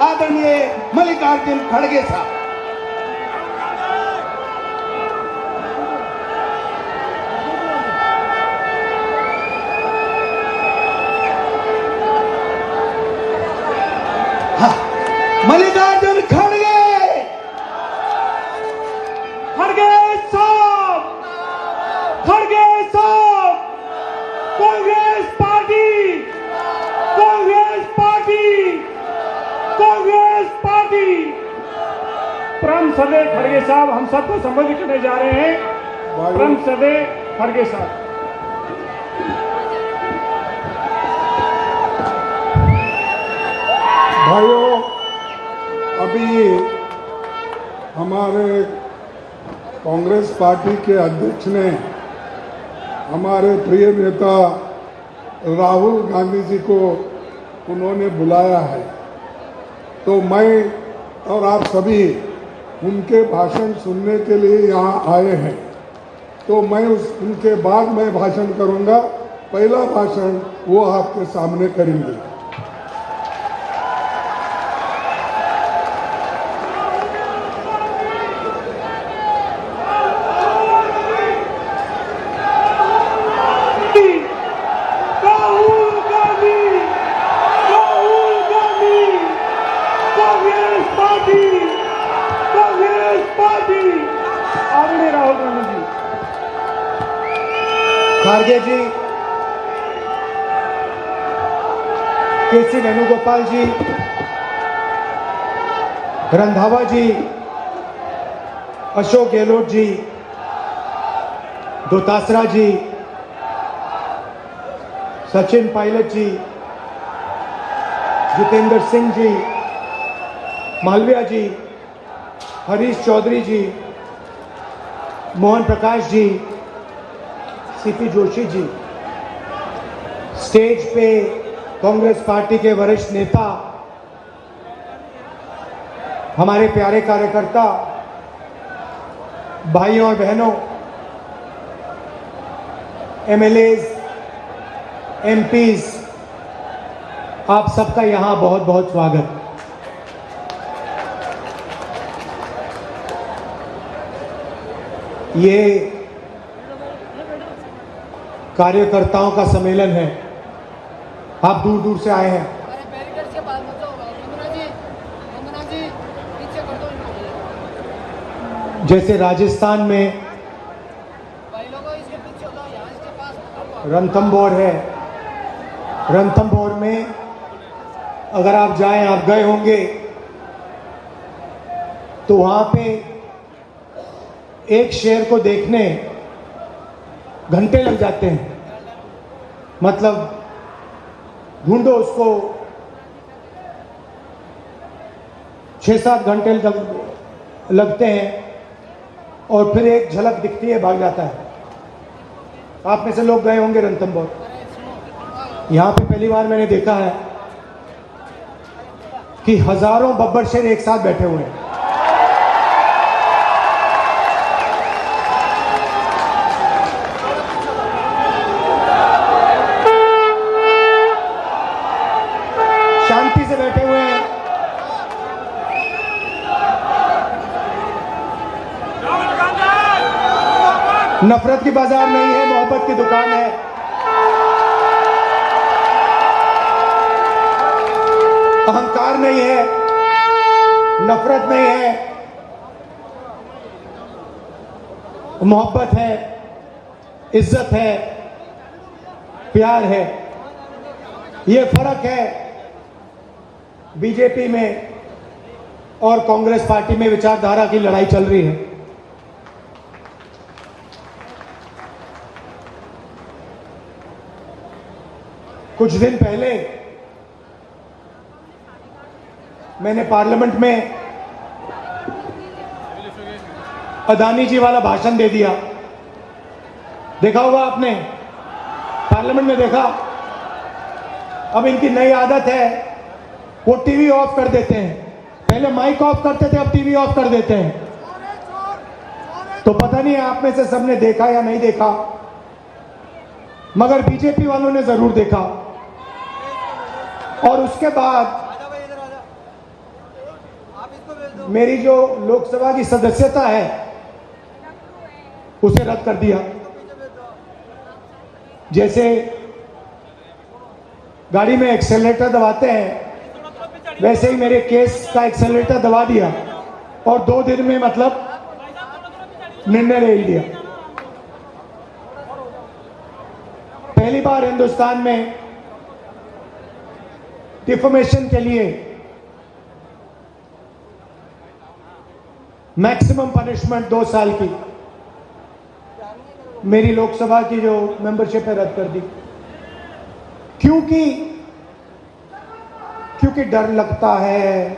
आदरणीय मल्लिकार्जुन खड़गे साहब। मल्लिकार्जुन खड़गे, खड़गे साहब, खड़गे साहब, Congress party, Congress party, Congress party. परम सदे खड़गे साहब हम सबको संबोधित करने जा रहे हैं। परम सदे खड़गे साहब। भाइयों, अभी हमारे कांग्रेस पार्टी के अध्यक्ष ने हमारे प्रिय नेता राहुल गांधी जी को उन्होंने बुलाया है, तो मैं और आप सभी उनके भाषण सुनने के लिए यहाँ आए हैं। तो मैं उनके बाद मैं भाषण करूँगा। पहला भाषण वो आपके सामने करेंगे। खड़गे जी, केसी वेणुगोपाल जी, रंधावा जी, अशोक गहलोत जी, दोतासरा जी, सचिन पायलट जी, जितेंद्र सिंह जी, मालविया जी, हरीश चौधरी जी, मोहन प्रकाश जी, सीपी जोशी जी, स्टेज पे कांग्रेस पार्टी के वरिष्ठ नेता, हमारे प्यारे कार्यकर्ता, भाइयों और बहनों, एमएलएज, एमपीज, आप सबका यहां बहुत बहुत स्वागत। ये कार्यकर्ताओं का सम्मेलन है। आप दूर दूर से आए हैं। जैसे राजस्थान में रणथंभौर है, रणथंभौर में अगर आप जाएं, आप गए होंगे, तो वहां पे एक शेर को देखने घंटे लग जाते हैं। मतलब ढूंढो उसको, 6-7 घंटे लगते हैं और फिर एक झलक दिखती है, भाग जाता है। आप में से लोग गए होंगे रणथंभौर। यहां पे पहली बार मैंने देखा है कि हजारों बब्बर शेर एक साथ बैठे हुए हैं। शांति से बैठे हुए हैं। नफरत की बाजार नहीं है, मोहब्बत की दुकान है। अहंकार नहीं है, नफरत नहीं है, मोहब्बत है, इज्जत है, प्यार है। ये फर्क है बीजेपी में और कांग्रेस पार्टी में। विचारधारा की लड़ाई चल रही है। कुछ दिन पहले मैंने पार्लियामेंट में अदानी जी वाला भाषण दे दिया। देखा होगा आपने, पार्लियामेंट में देखा। अब इनकी नई आदत है, वो टीवी ऑफ कर देते हैं। पहले माइक ऑफ करते थे, अब टीवी ऑफ कर देते हैं। तो पता नहीं आप में से सबने देखा या नहीं देखा, मगर बीजेपी वालों ने जरूर देखा। और उसके बाद मेरी जो लोकसभा की सदस्यता है उसे रद्द कर दिया। जैसे गाड़ी में एक्सेलरेटर दबाते हैं वैसे ही मेरे केस का एक्सेलरेटर दबा दिया और 2 दिन में मतलब निर्णय ले लिया। पहली बार हिंदुस्तान में डिफॉर्मेशन के लिए मैक्सिमम पनिशमेंट 2 साल की मेरी लोकसभा की जो मेंबरशिप है रद्द कर दी। क्योंकि डर लगता है,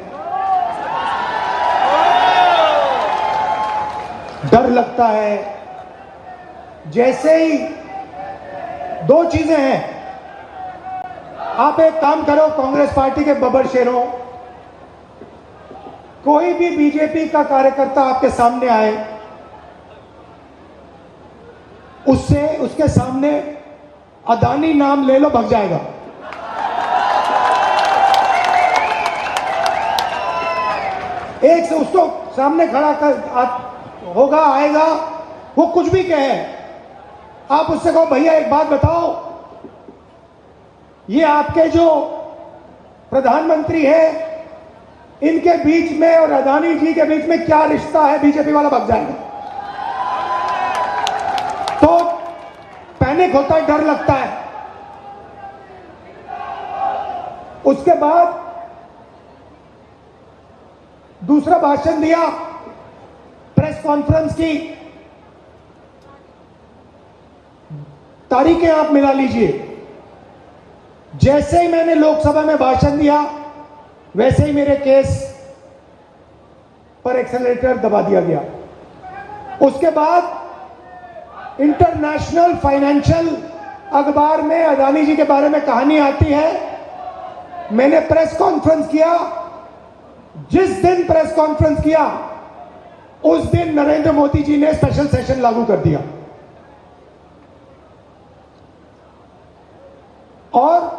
डर लगता है। जैसे ही 2 चीजें हैं, आप एक काम करो, कांग्रेस पार्टी के बबर शेरों, कोई भी बीजेपी का कार्यकर्ता आपके सामने आए, उसके सामने अदानी नाम ले लो, भग जाएगा। एक से उसको सामने खड़ा कर होगा, आएगा, वो कुछ भी कहे, आप उससे कहो भैया एक बात बताओ, ये आपके जो प्रधानमंत्री है इनके बीच में और अदानी जी के बीच में क्या रिश्ता है, बीजेपी वाला भग जाएगा। तो पैनिक होता है, डर लगता है। उसके बाद दूसरा भाषण दिया, प्रेस कॉन्फ्रेंस की तारीखें आप मिला लीजिए। जैसे ही मैंने लोकसभा में भाषण दिया वैसे ही मेरे केस पर एक्सेलरेटर दबा दिया गया। उसके बाद इंटरनेशनल फाइनेंशियल अखबार में अदानी जी के बारे में कहानी आती है। मैंने प्रेस कॉन्फ्रेंस किया, जिस दिन प्रेस कॉन्फ्रेंस किया उस दिन नरेंद्र मोदी जी ने स्पेशल सेशन लागू कर दिया। और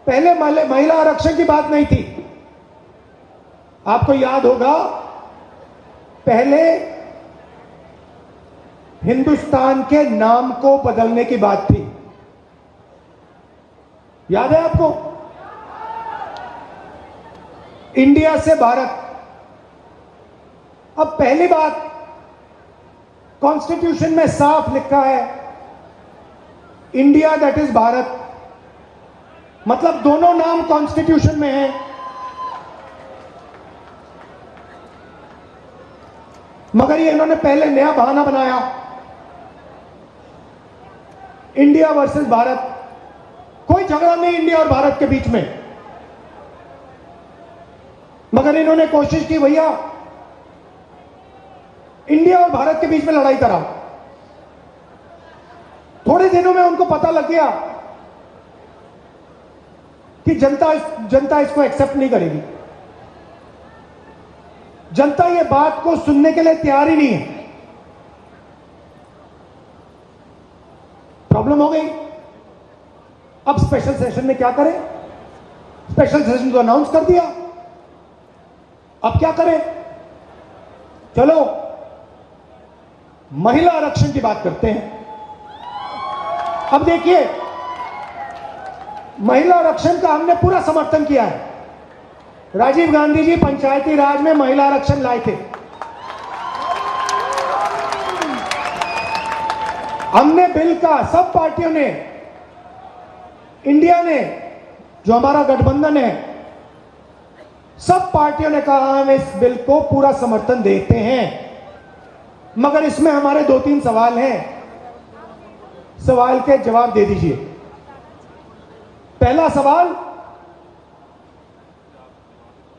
पहले महिला आरक्षण की बात नहीं थी। आपको याद होगा, पहले हिंदुस्तान के नाम को बदलने की बात थी। याद है आपको? इंडिया से भारत। अब पहली बात, कॉन्स्टिट्यूशन में साफ लिखा है इंडिया दैट इज भारत, मतलब दोनों नाम कॉन्स्टिट्यूशन में है। मगर ये इन्होंने पहले नया बहाना बनाया, इंडिया वर्सेस भारत। कोई झगड़ा नहीं इंडिया और भारत के बीच में, मगर इन्होंने कोशिश की भैया इंडिया और भारत के बीच में लड़ाई कराओ। थोड़े दिनों में उनको पता लग गया कि जनता इसको एक्सेप्ट नहीं करेगी। जनता ये बात को सुनने के लिए तैयार ही नहीं है। प्रॉब्लम हो गई। अब स्पेशल सेशन में क्या करें? स्पेशल सेशन तो अनाउंस कर दिया, अब क्या करें? चलो महिला आरक्षण की बात करते हैं। अब देखिए, महिला आरक्षण का हमने पूरा समर्थन किया है। राजीव गांधी जी पंचायती राज में महिला आरक्षण लाए थे। हमने बिल का, सब पार्टियों ने, इंडिया ने, जो हमारा गठबंधन है, सब पार्टियों ने कहा हम इस बिल को पूरा समर्थन देते हैं। मगर इसमें हमारे 2-3 सवाल हैं, सवाल के जवाब दे दीजिए। पहला सवाल,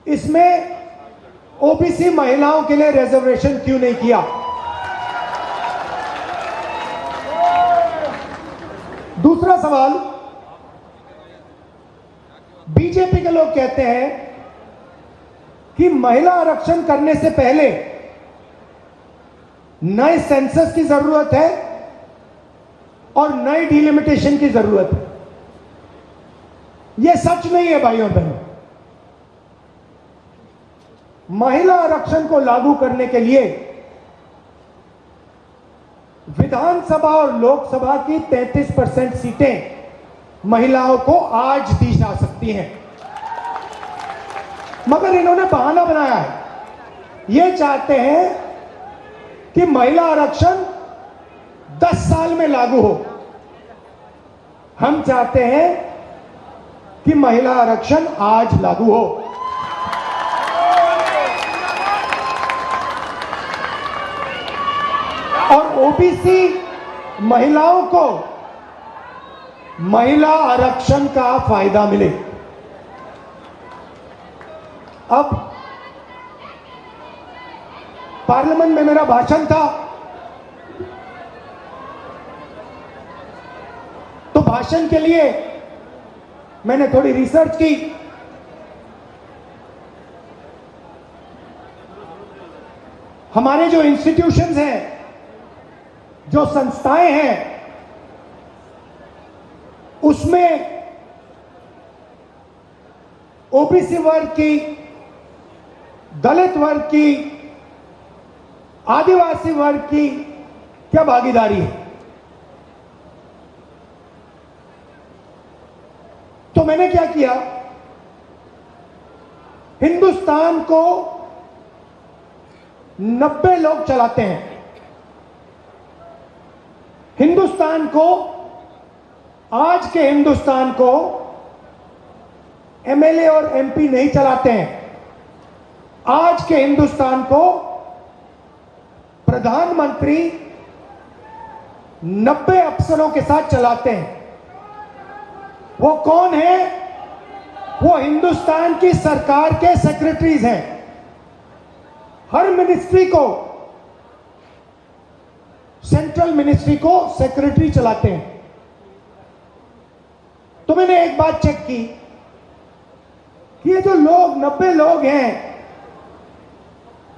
इसमें ओबीसी महिलाओं के लिए रिजर्वेशन क्यों नहीं किया? दूसरा सवाल, बीजेपी के लोग कहते हैं कि महिला आरक्षण करने से पहले नए सेंसस की जरूरत है और नई डिलिमिटेशन की जरूरत है। यह सच नहीं है भाइयों और बहनों। महिला आरक्षण को लागू करने के लिए विधानसभा और लोकसभा की 33% सीटें महिलाओं को आज दी जा सकती हैं, मगर इन्होंने बहाना बनाया है। ये चाहते हैं कि महिला आरक्षण 10 साल में लागू हो। हम चाहते हैं कि महिला आरक्षण आज लागू हो। और ओबीसी महिलाओं को महिला आरक्षण का फायदा मिले। अब पार्लियामेंट में मेरा भाषण था, तो भाषण के लिए मैंने थोड़ी रिसर्च की। हमारे जो इंस्टीट्यूशंस हैं, जो संस्थाएं हैं, उसमें ओबीसी वर्ग की, दलित वर्ग की, आदिवासी वर्ग की क्या भागीदारी है। तो मैंने क्या किया, हिंदुस्तान को 90 लोग चलाते हैं। हिंदुस्तान को, आज के हिंदुस्तान को एमएलए और एमपी नहीं चलाते हैं। आज के हिंदुस्तान को प्रधानमंत्री 90 अफसरों के साथ चलाते हैं। वो कौन है? वो हिंदुस्तान की सरकार के सेक्रेटरीज हैं। हर मिनिस्ट्री को, सेंट्रल मिनिस्ट्री को सेक्रेटरी चलाते हैं। तो मैंने एक बात चेक की कि ये जो लोग 90 लोग हैं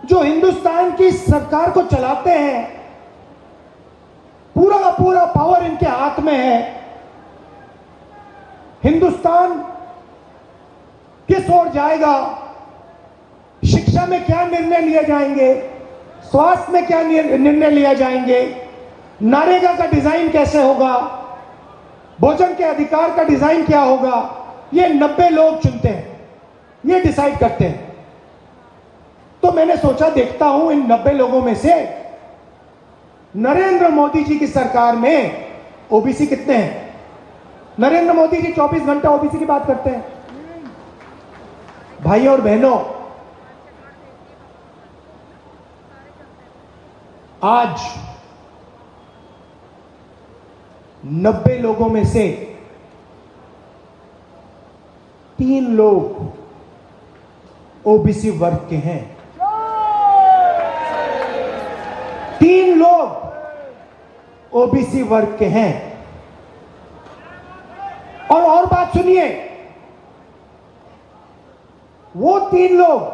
जो हिंदुस्तान की सरकार को चलाते हैं, पूरा का पूरा पावर इनके हाथ में है। हिंदुस्तान किस ओर जाएगा, शिक्षा में क्या निर्णय लिए जाएंगे, स्वास्थ्य में क्या निर्णय लिए जाएंगे, नरेगा का डिजाइन कैसे होगा, भोजन के अधिकार का डिजाइन क्या होगा, ये 90 लोग चुनते हैं, ये डिसाइड करते हैं। तो मैंने सोचा देखता हूं इन 90 लोगों में से नरेंद्र मोदी जी की सरकार में ओबीसी कितने हैं। नरेंद्र मोदी जी 24 घंटा ओबीसी की बात करते हैं। भाइयों और बहनों, आज 90 लोगों में से 3 लोग ओबीसी वर्ग के हैं। 3 लोग ओबीसी वर्ग के हैं। और बात सुनिए, वो 3 लोग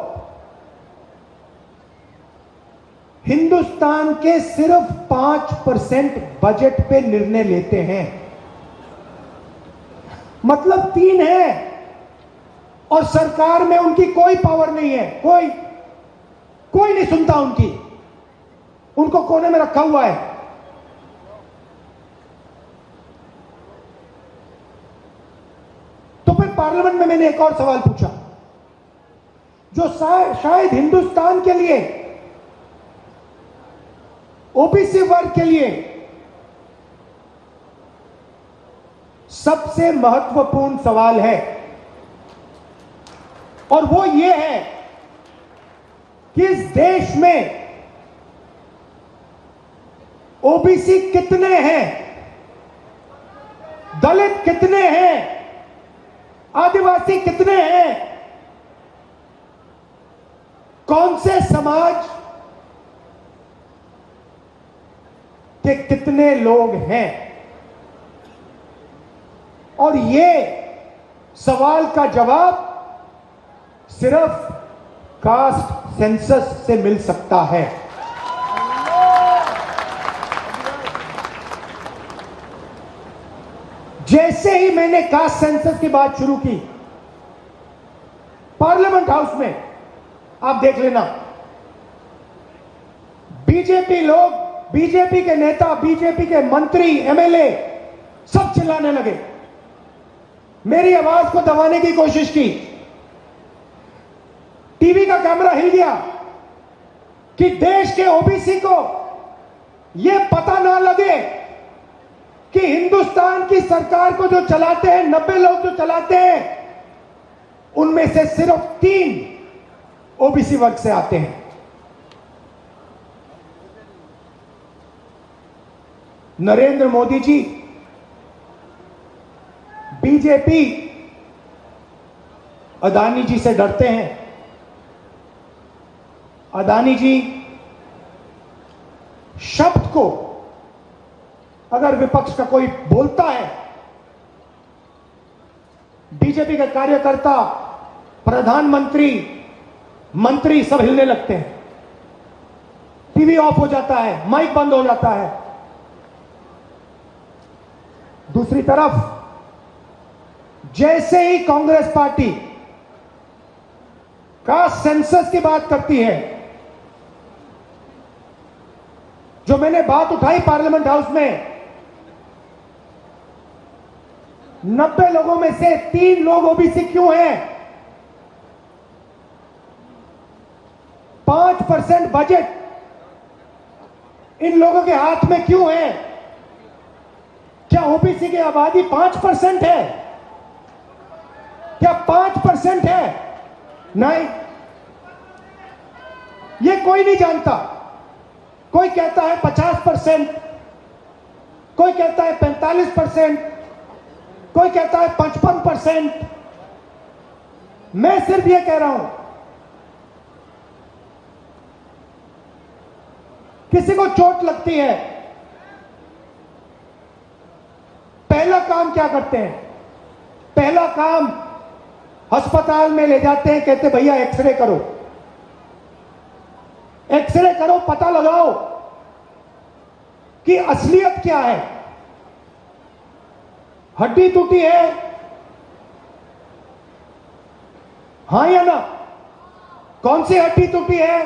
हिंदुस्तान के सिर्फ 5% बजट पे निर्णय लेते हैं। मतलब 3 है और सरकार में उनकी कोई पावर नहीं है। कोई नहीं सुनता उनकी, उनको कोने में रखा हुआ है। तो फिर पार्लियामेंट में मैंने एक और सवाल पूछा जो शायद हिंदुस्तान के लिए, ओबीसी वर्ग के लिए सबसे महत्वपूर्ण सवाल है, और वो ये है कि इस देश में ओबीसी कितने हैं, दलित कितने हैं, आदिवासी कितने हैं, कौन से समाज के कितने लोग हैं। और ये सवाल का जवाब सिर्फ कास्ट सेंसस से मिल सकता है। जैसे ही मैंने कास्ट सेंसस की बात शुरू की पार्लियामेंट हाउस में, आप देख लेना। बीजेपी लोग, बीजेपी के नेता, बीजेपी के मंत्री, एमएलए सब चिल्लाने लगे, मेरी आवाज को दबाने की कोशिश की। टीवी का कैमरा हिल गया कि देश के ओबीसी को यह पता ना लगे कि हिंदुस्तान की सरकार को जो चलाते हैं, 90 लोग जो चलाते हैं, उनमें से सिर्फ 3 ओबीसी वर्ग से आते हैं। नरेंद्र मोदी जी, बीजेपी अदानी जी से डरते हैं। अदानी जी शब्द को अगर विपक्ष का कोई बोलता है, बीजेपी के कार्यकर्ता, प्रधानमंत्री, मंत्री सब हिलने लगते हैं, टीवी ऑफ हो जाता है, माइक बंद हो जाता है। दूसरी तरफ जैसे ही कांग्रेस पार्टी कास्ट सेंसस की बात करती है, जो मैंने बात उठाई पार्लियामेंट हाउस में, 90 लोगों में से 3 लोग ओबीसी क्यों हैं? 5% बजट इन लोगों के हाथ में क्यों है? क्या ओबीसी की आबादी 5% है? क्या 5% है? नहीं, ये कोई नहीं जानता। कोई कहता है 50%, कोई कहता है 45%, कोई कहता है 55%। मैं सिर्फ ये कह रहा हूं, किसी को चोट लगती है, पहला काम क्या करते हैं? पहला काम अस्पताल में ले जाते हैं, कहते भैया एक्सरे करो, एक्सरे करो, पता लगाओ कि असलियत क्या है। हड्डी टूटी है, हां या ना? कौन सी हड्डी टूटी है?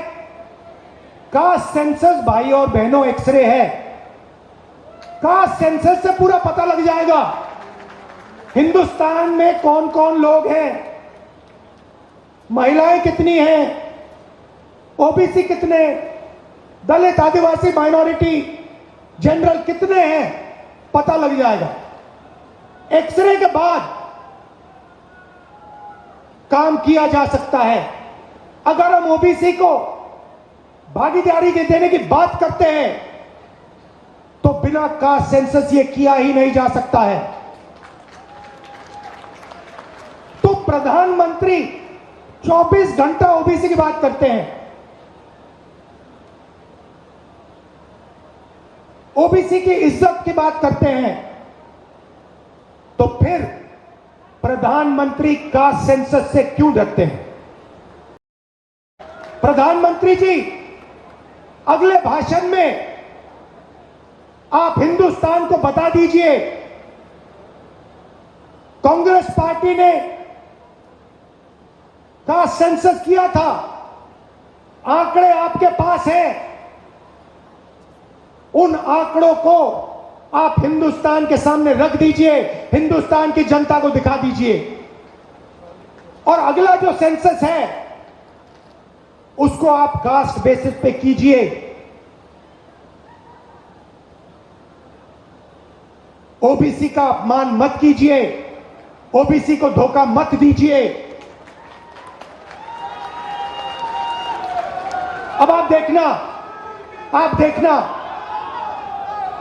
कास्ट सेंसस भाई और बहनों, एक्सरे है। कास्ट सेंसस से पूरा पता लग जाएगा हिंदुस्तान में कौन कौन लोग हैं, महिलाएं कितनी हैं, ओबीसी कितने, दलित, आदिवासी, माइनॉरिटी, जनरल कितने हैं, पता लग जाएगा। एक्सरे के बाद काम किया जा सकता है। अगर हम ओबीसी को भागीदारी के देने की बात करते हैं तो बिना कास्ट सेंसस ये किया ही नहीं जा सकता है। तो प्रधानमंत्री 24 घंटा ओबीसी की बात करते हैं, ओबीसी की इज्जत की बात करते हैं, तो फिर प्रधानमंत्री कास्ट सेंसस से क्यों डरते हैं? प्रधानमंत्री जी, अगले भाषण में आप हिंदुस्तान को बता दीजिए, कांग्रेस पार्टी ने कास्ट सेंसस किया था, आंकड़े आपके पास हैं, उन आंकड़ों को आप हिंदुस्तान के सामने रख दीजिए, हिंदुस्तान की जनता को दिखा दीजिए। और अगला जो सेंसस है उसको आप कास्ट बेसिस पे कीजिए। ओबीसी का अपमान मत कीजिए, ओबीसी को धोखा मत दीजिए। अब आप देखना,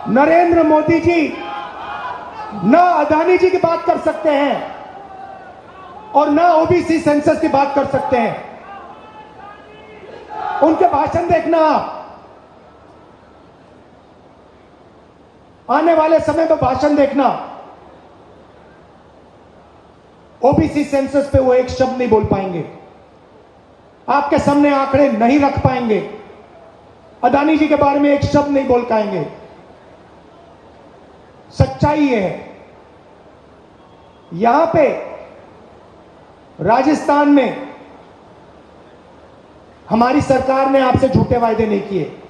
नरेंद्र मोदी जी ना अदानी जी की बात कर सकते हैं और ना ओबीसी सेंसस की बात कर सकते हैं। उनके भाषण देखना आप, आने वाले समय में भाषण देखना, ओबीसी सेंसस पे वो एक शब्द नहीं बोल पाएंगे, आपके सामने आंकड़े नहीं रख पाएंगे, अदानी जी के बारे में एक शब्द नहीं बोल पाएंगे। सच्चाई ये है, यहां पे राजस्थान में हमारी सरकार ने आपसे झूठे वायदे नहीं किए।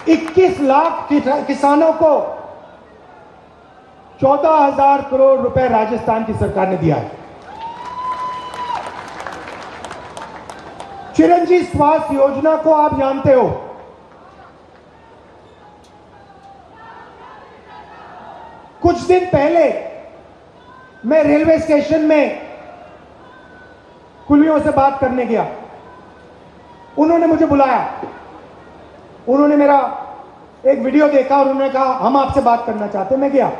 इक्कीस लाख किसानों को 14,000 करोड़ रुपए राजस्थान की सरकार ने दिया है। चिरंजीव स्वास्थ्य योजना को आप जानते हो, कुछ दिन पहले मैं रेलवे स्टेशन में कुलियों से बात करने गया। उन्होंने मुझे बुलाया, उन्होंने मेरा एक वीडियो देखा और उन्होंने कहा हम आपसे बात करना चाहते हैं। मैं गया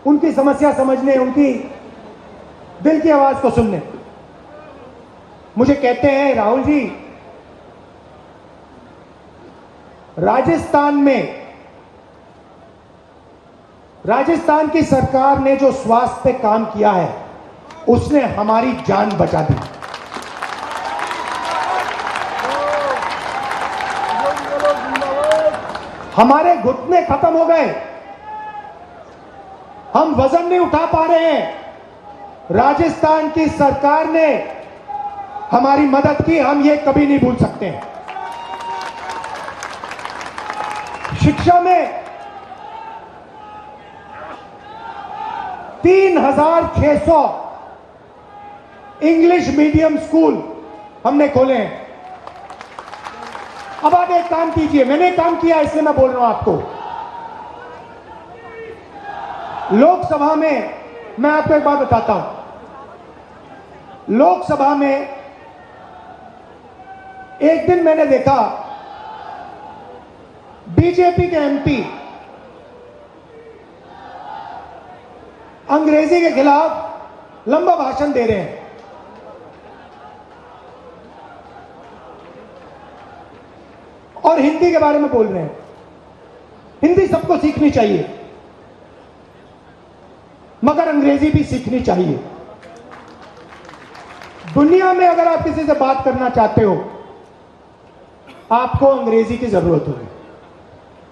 उनकी समस्या समझने, उनकी दिल की आवाज को सुनने। मुझे कहते हैं राहुल जी, राजस्थान की सरकार ने जो स्वास्थ्य पे काम किया है उसने हमारी जान बचा दी। हमारे घुटने खत्म हो गए, हम वजन नहीं उठा पा रहे हैं। राजस्थान की सरकार ने हमारी मदद की, हम ये कभी नहीं भूल सकते हैं। शिक्षा में 3,600 इंग्लिश मीडियम स्कूल हमने खोले हैं। अब आप एक काम कीजिए, मैंने काम किया इसलिए मैं बोल रहा हूं आपको। लोकसभा में मैं आपको एक बात बताता हूं, लोकसभा में एक दिन मैंने देखा बीजेपी के एमपी अंग्रेजी के खिलाफ लंबा भाषण दे रहे हैं। और हिंदी के बारे में बोल रहे हैं। हिंदी सबको सीखनी चाहिए, मगर अंग्रेजी भी सीखनी चाहिए। दुनिया में अगर आप किसी से बात करना चाहते हो, आपको अंग्रेजी की जरूरत होगी।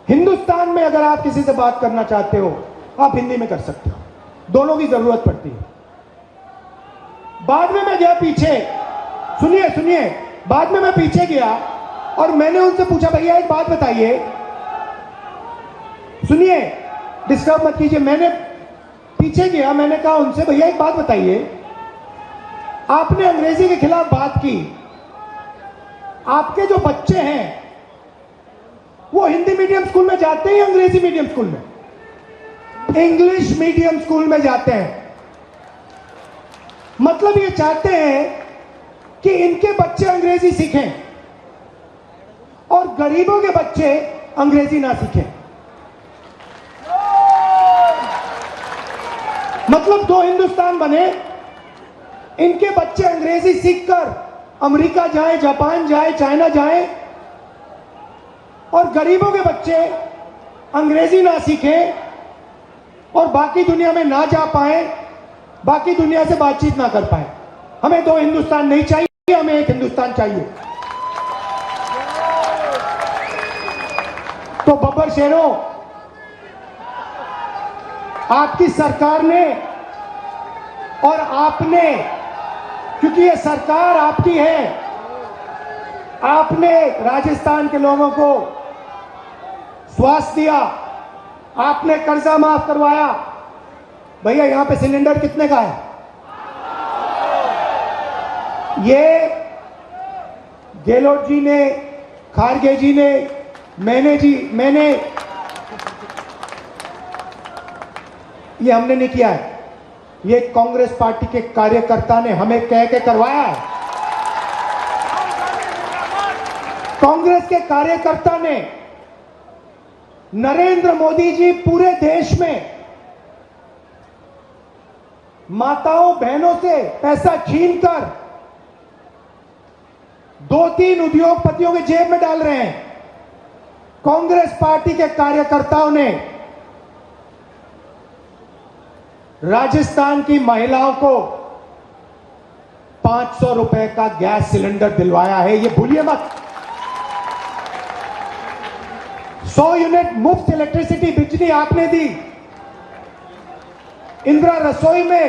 हिंदुस्तान में अगर आप किसी से बात करना चाहते हो, आप हिंदी में कर सकते हो। दोनों की जरूरत पड़ती है। बाद में मैं गया पीछे, सुनिए, बाद में मैं पीछे गया और मैंने उनसे पूछा, भैया एक बात बताइए, सुनिए, डिस्टर्ब मत कीजिए। मैंने पीछे गया, मैंने कहा उनसे, भैया एक बात बताइए, आपने अंग्रेजी के खिलाफ बात की, आपके जो बच्चे हैं वो हिंदी मीडियम स्कूल में जाते हैं या अंग्रेजी मीडियम स्कूल में? इंग्लिश मीडियम स्कूल में जाते हैं। मतलब ये चाहते हैं कि इनके बच्चे अंग्रेजी सीखें और गरीबों के बच्चे अंग्रेजी ना सीखें। मतलब दो हिंदुस्तान बने, इनके बच्चे अंग्रेजी सीखकर अमेरिका जाएं, जापान जाएं, चाइना जाएं, और गरीबों के बच्चे अंग्रेजी ना सीखें और बाकी दुनिया में ना जा पाए, बाकी दुनिया से बातचीत ना कर पाए। हमें दो हिंदुस्तान नहीं चाहिए, हमें एक हिंदुस्तान चाहिए। तो बब्बर शेरों, आपकी सरकार ने और आपने, क्योंकि ये सरकार आपकी है, आपने राजस्थान के लोगों को स्वास्थ्य दिया, आपने कर्जा माफ करवाया। भैया यहां पे सिलेंडर कितने का है? ये गहलोत जी ने, खारगे जी ने, मैंने ये हमने नहीं किया है, ये कांग्रेस पार्टी के कार्यकर्ता ने हमें कह के करवाया है। कांग्रेस के कार्यकर्ता ने, नरेंद्र मोदी जी पूरे देश में माताओं बहनों से पैसा छीनकर 2-3 उद्योगपतियों के जेब में डाल रहे हैं। कांग्रेस पार्टी के कार्यकर्ताओं ने राजस्थान की महिलाओं को 500 रुपए का गैस सिलेंडर दिलवाया है, ये भूलिए मत। 100 यूनिट मुफ्त इलेक्ट्रिसिटी बिजली आपने दी। इंदिरा रसोई में